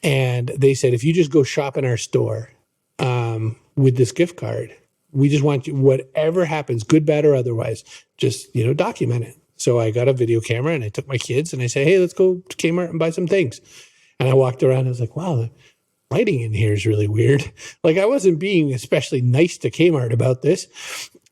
And they said, if you just go shop in our store with this gift card, we just want you, whatever happens, good, bad, or otherwise, just, you know, document it. So I got a video camera and I took my kids and I said, hey, let's go to Kmart and buy some things. And I walked around and I was like, wow, the lighting in here is really weird. Like I wasn't being especially nice to Kmart about this.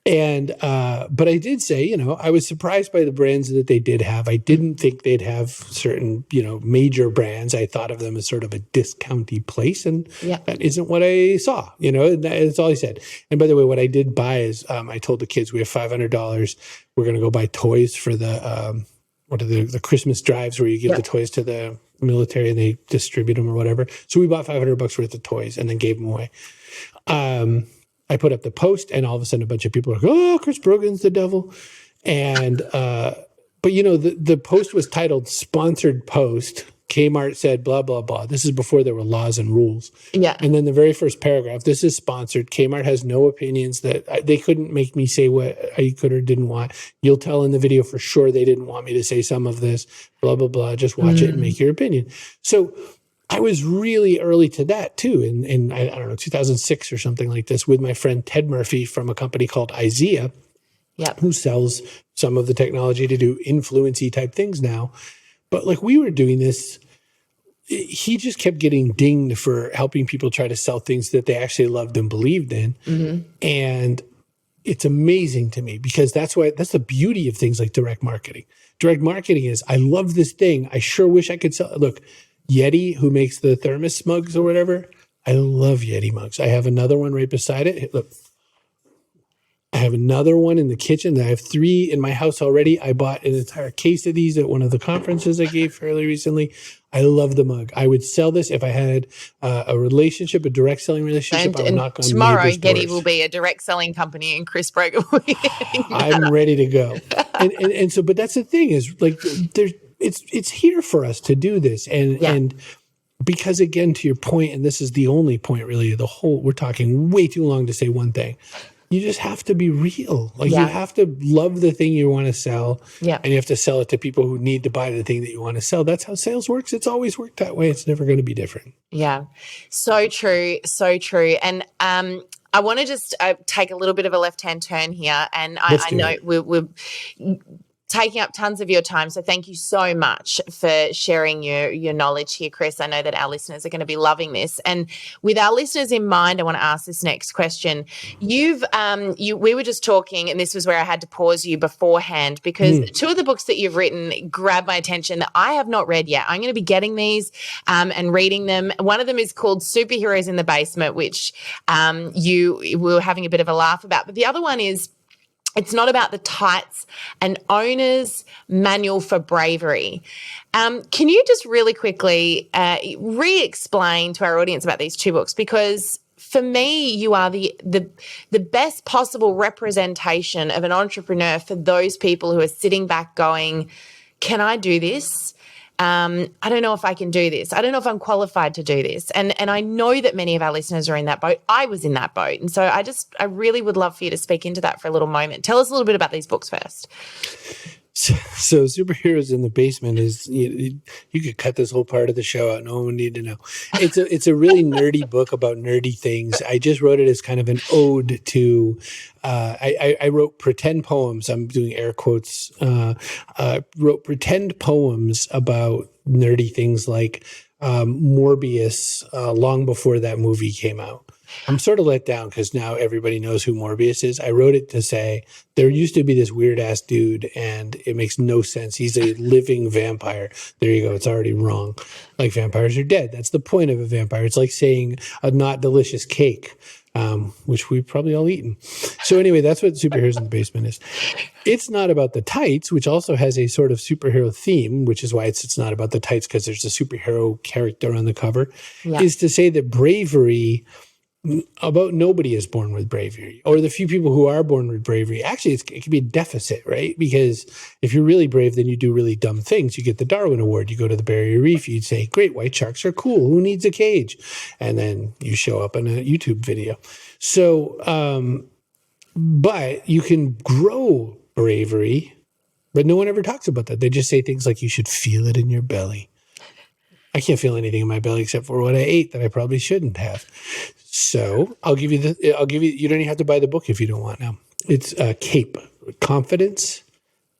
And, but I did say, you know, I was surprised by the brands that they did have. I didn't think they'd have certain, you know, major brands. I thought of them as sort of a discounty place. And that isn't what I saw, you know, that's all I said. And by the way, what I did buy is I told the kids we have $500. We're going to go buy toys for the, what are the Christmas drives where you give the toys to the military and they distribute them or whatever. So we bought $500 worth of toys and then gave them away. I put up the post and all of a sudden a bunch of people are like, oh, Chris Brogan's the devil. And, but you know, the post was titled sponsored post. Kmart said, blah, blah, blah. This is before there were laws and rules. Yeah. And then the very first paragraph, this is sponsored. Kmart has no opinions that they couldn't make me say what I could or didn't want. You'll tell in the video for sure they didn't want me to say some of this, blah, blah, blah. Just watch it and make your opinion. So I was really early to that too. In I don't know, 2006 or something like this with my friend Ted Murphy from a company called IZEA, who sells some of the technology to do influency type things now. But like we were doing this, he just kept getting dinged for helping people try to sell things that they actually loved and believed in. Mm-hmm. And it's amazing to me because that's the beauty of things like direct marketing. Direct marketing is, I love this thing. I sure wish I could sell it. Look, Yeti, who makes the thermos mugs or whatever, I love Yeti mugs. I have another one right beside it. Look, I have another one in the kitchen. I have 3 in my house already. I bought an entire case of these at one of the conferences I gave fairly recently. I love the mug. I would sell this if I had a relationship, a direct selling relationship. I would knock on tomorrow, neighbors' Yeti doors. will be a direct selling company and Chris Brogan will be I'm ready to go. And so, but that's the thing is like, it's here for us to do this. And because again, to your point, and this is the only point really, we're talking way too long to say one thing. You just have to be real. Like you have to love the thing you want to sell and you have to sell it to people who need to buy the thing that you want to sell. That's how sales works. It's always worked that way. It's never going to be different. Yeah. So true. So true. And, I want to just take a little bit of a left-hand turn here. And I know we're taking up tons of your time. So thank you so much for sharing your knowledge here, Chris. I know that our listeners are going to be loving this. And with our listeners in mind, I want to ask this next question. We were just talking, and this was where I had to pause you beforehand because 2 of the books that you've written grabbed my attention that I have not read yet. I'm going to be getting these and reading them. One of them is called Superheroes in the Basement, which we were having a bit of a laugh about. But the other one is It's Not About the Tights, an owner's manual for bravery. Can you just really quickly re-explain to our audience about these 2 books? Because for me, you are the best possible representation of an entrepreneur for those people who are sitting back going, can I do this? I don't know if I can do this. I don't know if I'm qualified to do this. And I know that many of our listeners are in that boat. I was in that boat. And so I really would love for you to speak into that for a little moment. Tell us a little bit about these books first. So Superheroes in the Basement is, you could cut this whole part of the show out. No one would need to know. It's a really nerdy book about nerdy things. I just wrote it as kind of an ode to, I wrote pretend poems. I'm doing air quotes, wrote pretend poems about nerdy things like Morbius long before that movie came out. I'm sort of let down because now everybody knows who Morbius is. I wrote it to say there used to be this weird ass dude and it makes no sense. He's a living vampire. There you go. It's already wrong. Like vampires are dead. That's the point of a vampire. It's like saying a not delicious cake, which we've probably all eaten. So anyway, that's what Superheroes in the Basement is. It's not about the tights, which also has a sort of superhero theme, which is why it's not about the tights because there's a superhero character on the cover, is to say that bravery about nobody is born with bravery, or the few people who are born with bravery. Actually, it can be a deficit, right? Because if you're really brave, then you do really dumb things. You get the Darwin Award. You go to the Barrier Reef. You'd say, great, white sharks are cool. Who needs a cage? And then you show up in a YouTube video. So, but you can grow bravery, but no one ever talks about that. They just say things like you should feel it in your belly. I can't feel anything in my belly except for what I ate that I probably shouldn't have. So you don't even have to buy the book if you don't want now. It's CAPE, confidence,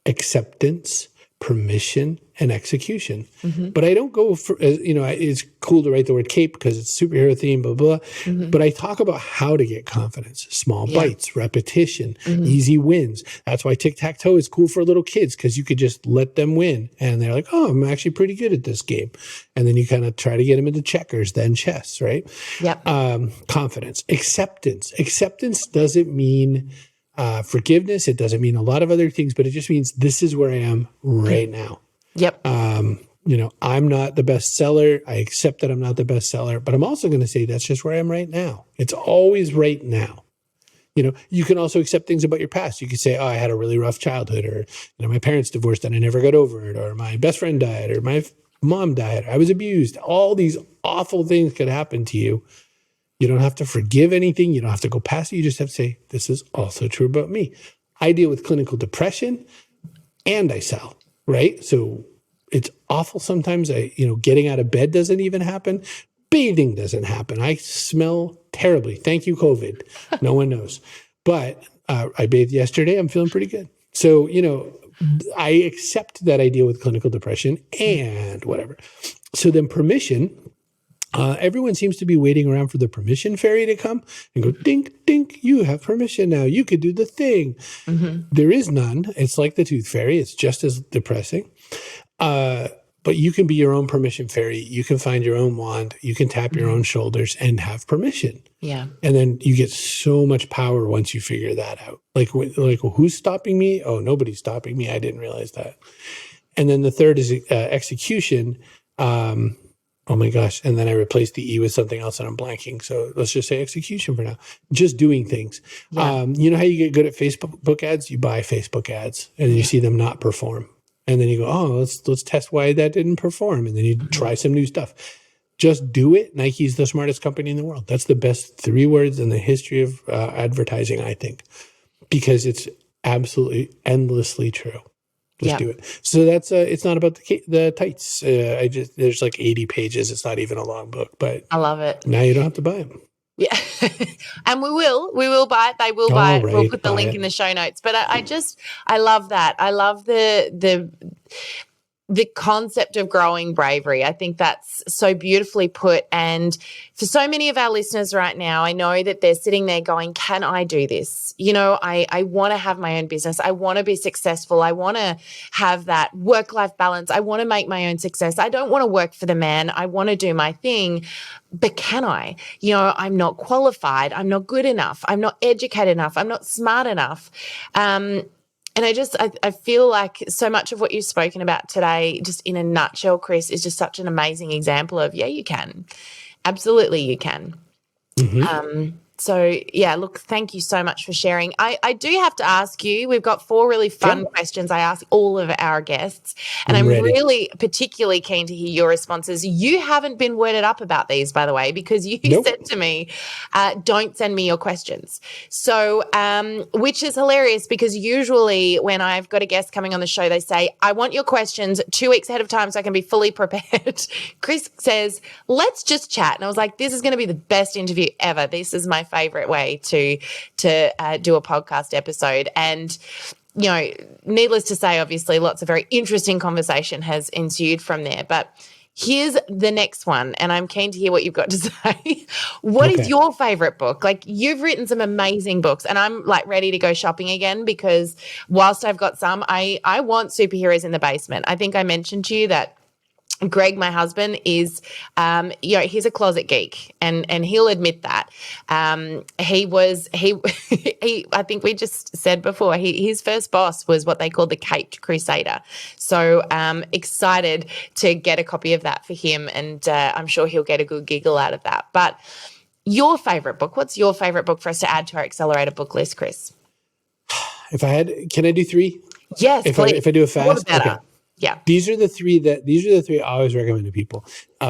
acceptance, permission, and execution. But I don't go for, it's cool to write the word CAPE because it's superhero theme, blah, blah. But I talk about how to get confidence, small bites, repetition, easy wins. That's why tic-tac-toe is cool for little kids because you could just let them win. And they're like, oh, I'm actually pretty good at this game. And then you kind of try to get them into checkers, then chess, right? Yep. Confidence, acceptance. Acceptance doesn't mean forgiveness. It doesn't mean a lot of other things, but it just means this is where I am right now. Yep. I'm not the best seller. I accept that I'm not the best seller, but I'm also going to say that's just where I am right now. It's always right now. You can also accept things about your past. You could say, oh, I had a really rough childhood, or, my parents divorced and I never got over it, or my best friend died, or my mom died, or I was abused. All these awful things could happen to you. You don't have to forgive anything. You don't have to go past it. You just have to say, this is also true about me. I deal with clinical depression and I sell, right? So it's awful sometimes. Getting out of bed doesn't even happen. Bathing doesn't happen. I smell terribly. Thank you, COVID. No one knows. But I bathed yesterday. I'm feeling pretty good. So, I accept that I deal with clinical depression and whatever. So then permission. Everyone seems to be waiting around for the permission fairy to come and go, dink, dink, you have permission now. You could do the thing. There is none. It's like the tooth fairy. It's just as depressing. But you can be your own permission fairy. You can find your own wand. You can tap your own shoulders and have permission. Yeah. And then you get so much power once you figure that out. Like, who's stopping me? Oh, nobody's stopping me. I didn't realize that. And then the third is execution. Oh my gosh. And then I replaced the E with something else and I'm blanking. So let's just say execution for now. Just doing things. Yeah. You know how you get good at Facebook ads? You buy Facebook ads and then you see them not perform. And then you go, oh, let's test why that didn't perform. And then you try some new stuff. Just do it. Nike's the smartest company in the world. That's the best 3 words in the history of advertising, I think, because it's absolutely endlessly true. Just do it. So that's it's not about the tights. There's like 80 pages. It's not even a long book, but I love it. Now you don't have to buy them. Yeah. And we will buy it. They will buy it. Right, we'll put the link in the show notes. But I love that. I love the concept of growing bravery. I think that's so beautifully put. And for so many of our listeners right now, I know that they're sitting there going, can I do this? I want to have my own business. I want to be successful. I want to have that work-life balance. I want to make my own success. I don't want to work for the man. I want to do my thing. But can I? I'm not qualified. I'm not good enough. I'm not educated enough. I'm not smart enough. And I feel like so much of what you've spoken about today, just in a nutshell, Chris, is just such an amazing example of, yeah, you can. Absolutely you can. So, yeah, look, thank you so much for sharing. I do have to ask you, we've got 4 really fun questions I ask all of our guests, and I'm really particularly keen to hear your responses. You haven't been worded up about these, by the way, because you said to me, don't send me your questions. So, which is hilarious because usually when I've got a guest coming on the show, they say, I want your questions 2 weeks ahead of time so I can be fully prepared. Chris says, let's just chat. And I was like, this is going to be the best interview ever. This is my favorite way to do a podcast episode. And, needless to say, obviously, lots of very interesting conversation has ensued from there. But Here's the next one, and I'm keen to hear what you've got to say. What is Okay. your favorite book? Like, you've written some amazing books, and I'm like ready to go shopping again because whilst I've got some, I want superheroes in the basement. I think I mentioned to you that Greg, my husband, is, he's a closet geek, and he'll admit that. I think we just said before, his first boss was what they called the Caped Crusader. So excited to get a copy of that for him, and I'm sure he'll get a good giggle out of that. But your favorite book, what's your favorite book for us to add to our accelerator book list, Chris? Can I do 3? Yes, please. If I do it fast, okay. Yeah. These are the three I always recommend to people.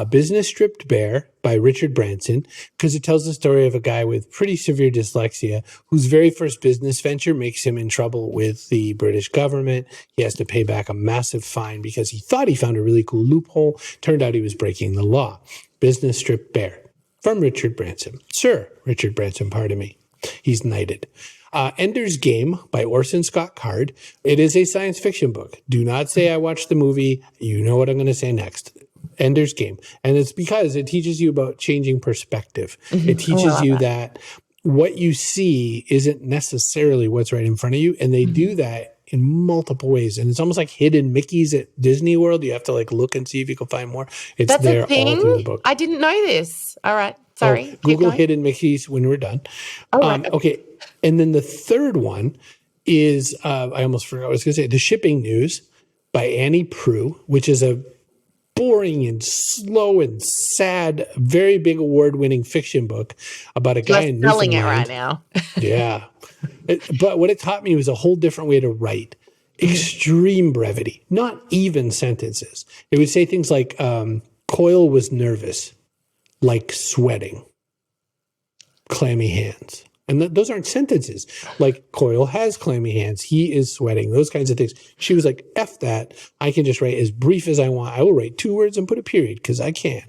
Business Stripped Bare by Richard Branson, because it tells the story of a guy with pretty severe dyslexia whose very first business venture makes him in trouble with the British government. He has to pay back a massive fine because he thought he found a really cool loophole. Turned out he was breaking the law. Business Stripped Bare from Richard Branson. Sir Richard Branson, pardon me. He's knighted. Ender's Game by Orson Scott Card. It is a science fiction book. Do not say I watched the movie. You know what I'm going to say next. Ender's Game. And it's because it teaches you about changing perspective. It teaches you that what you see isn't necessarily what's right in front of you. And they do that in multiple ways. And it's almost like hidden Mickeys at Disney World. You have to like look and see if you can find more. That's there all through the book. I didn't know this. All right. Sorry. Google hidden Mickeys when we're done. Okay. And then the third one is, I almost forgot what I was going to say, The Shipping News by Annie Proulx, which is a boring and slow and sad, very big award-winning fiction book about a guy in Newfoundland. Selling it right now. Yeah. But what it taught me was a whole different way to write. Extreme brevity, not even sentences. It would say things like, Coyle was nervous, like sweating, clammy hands. And those aren't sentences. Like, Coyle has clammy hands. He is sweating. Those kinds of things. She was like, F that. I can just write as brief as I want. I will write 2 words and put a period because I can.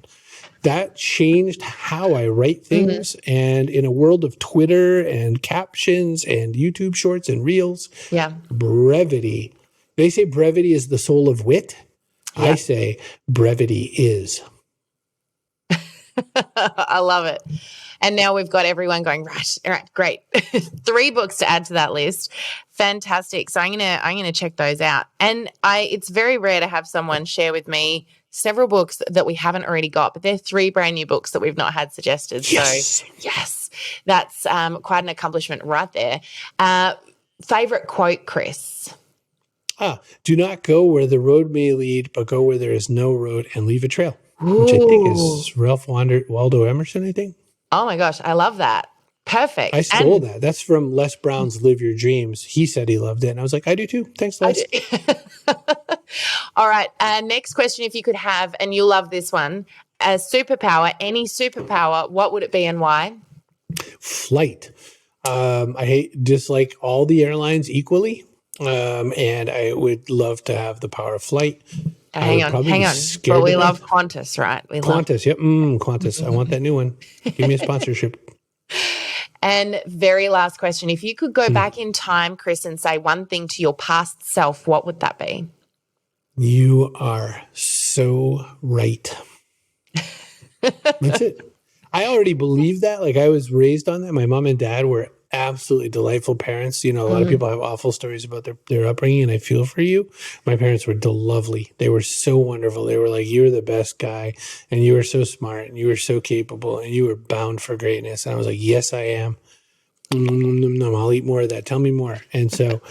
That changed how I write things. Mm-hmm. And in a world of Twitter and captions and YouTube shorts and reels, brevity. They say brevity is the soul of wit. Yeah. I say brevity is. I love it. And now we've got everyone going, right, all right, great. 3 books to add to that list. Fantastic. So I'm gonna check those out. And it's very rare to have someone share with me several books that we haven't already got, but they're 3 brand new books that we've not had suggested. Yes. So yes, that's quite an accomplishment right there. Favorite quote, Chris? Do not go where the road may lead, but go where there is no road and leave a trail. Which I think is Ralph Waldo Emerson, I think. Oh my gosh, I love that. Perfect. I stole that. That's from Les Brown's Live Your Dreams. He said he loved it. And I was like, I do too. Thanks, Les. All right. Next question, if you could have, and you'll love this one, a superpower, any superpower, what would it be and why? Flight. I dislike all the airlines equally. And I would love to have the power of flight. Hang on. But we love Qantas, right? Qantas, yep. Qantas. I want that new one. Give me a sponsorship. And very last question. If you could go back in time, Chris, and say one thing to your past self, what would that be? You are so right. That's it. I already believe that. Like, I was raised on that. My mom and dad were absolutely delightful parents. You know, a lot of people have awful stories about their upbringing, and I feel for you. My parents were lovely. They were so wonderful. They were like, you were the best guy, and you were so smart, and you were so capable, and you were bound for greatness. And I was like, yes, I am. I'll eat more of that. Tell me more. And so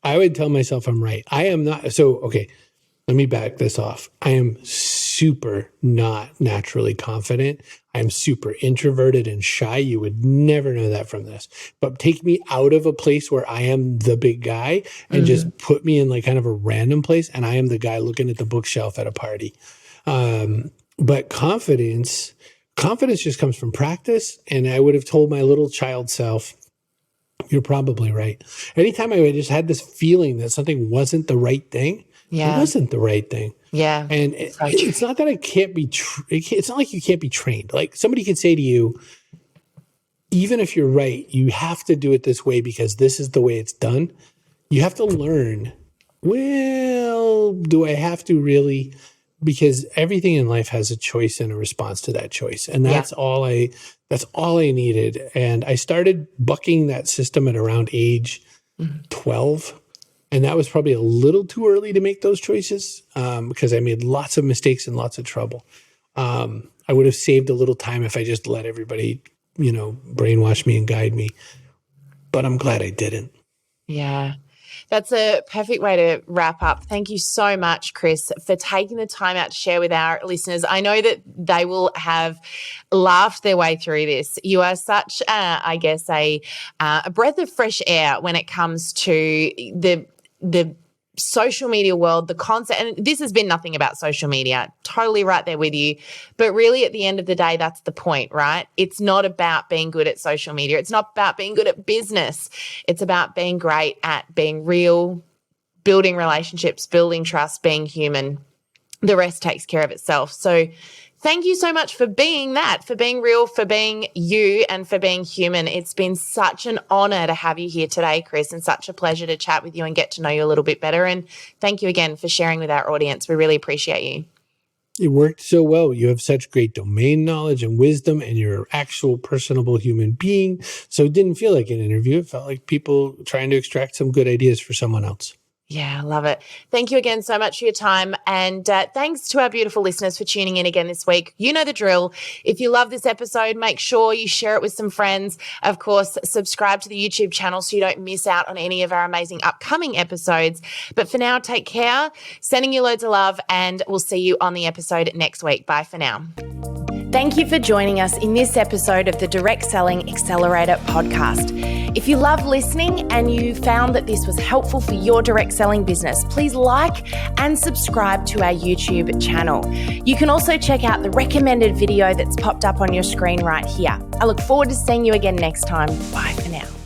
I would tell myself I'm right. I am not. So, okay, let me back this off. I am super not naturally confident. I'm super introverted and shy. You would never know that from this. But take me out of a place where I am the big guy and just put me in like kind of a random place, and I am the guy looking at the bookshelf at a party. But confidence just comes from practice. And I would have told my little child self, you're probably right. Anytime I just had this feeling that something wasn't the right thing, it wasn't the right thing. Yeah. And it's not that I can't be, it's not like you can't be trained. Like, somebody could say to you, even if you're right, you have to do it this way because this is the way it's done. You have to learn, well, do I have to really? because everything in life has a choice and a response to that choice. And that's all I needed. And I started bucking that system at around age 12. And that was probably a little too early to make those choices because I made lots of mistakes and lots of trouble. I would have saved a little time if I just let everybody, brainwash me and guide me. But I'm glad I didn't. Yeah. That's a perfect way to wrap up. Thank you so much, Chris, for taking the time out to share with our listeners. I know that they will have laughed their way through this. You are such, a breath of fresh air when it comes to the social media world, the concept, and this has been nothing about social media, totally right there with you. But really at the end of the day, that's the point, right? It's not about being good at social media. It's not about being good at business. It's about being great at being real, building relationships, building trust, being human. The rest takes care of itself. So thank you so much for being that, for being real, for being you, and for being human. It's been such an honor to have you here today, Chris, and such a pleasure to chat with you and get to know you a little bit better. And thank you again for sharing with our audience. We really appreciate you. It worked so well. You have such great domain knowledge and wisdom, and you're an actual personable human being. So it didn't feel like an interview. It felt like people trying to extract some good ideas for someone else. Yeah, I love it. Thank you again so much for your time. And thanks to our beautiful listeners for tuning in again this week. You know the drill. If you love this episode, make sure you share it with some friends. Of course, subscribe to the YouTube channel so you don't miss out on any of our amazing upcoming episodes. But for now, take care. Sending you loads of love, and we'll see you on the episode next week. Bye for now. Thank you for joining us in this episode of the Direct Selling Accelerator podcast. If you love listening and you found that this was helpful for your direct selling business, please like and subscribe to our YouTube channel. You can also check out the recommended video that's popped up on your screen right here. I look forward to seeing you again next time. Bye for now.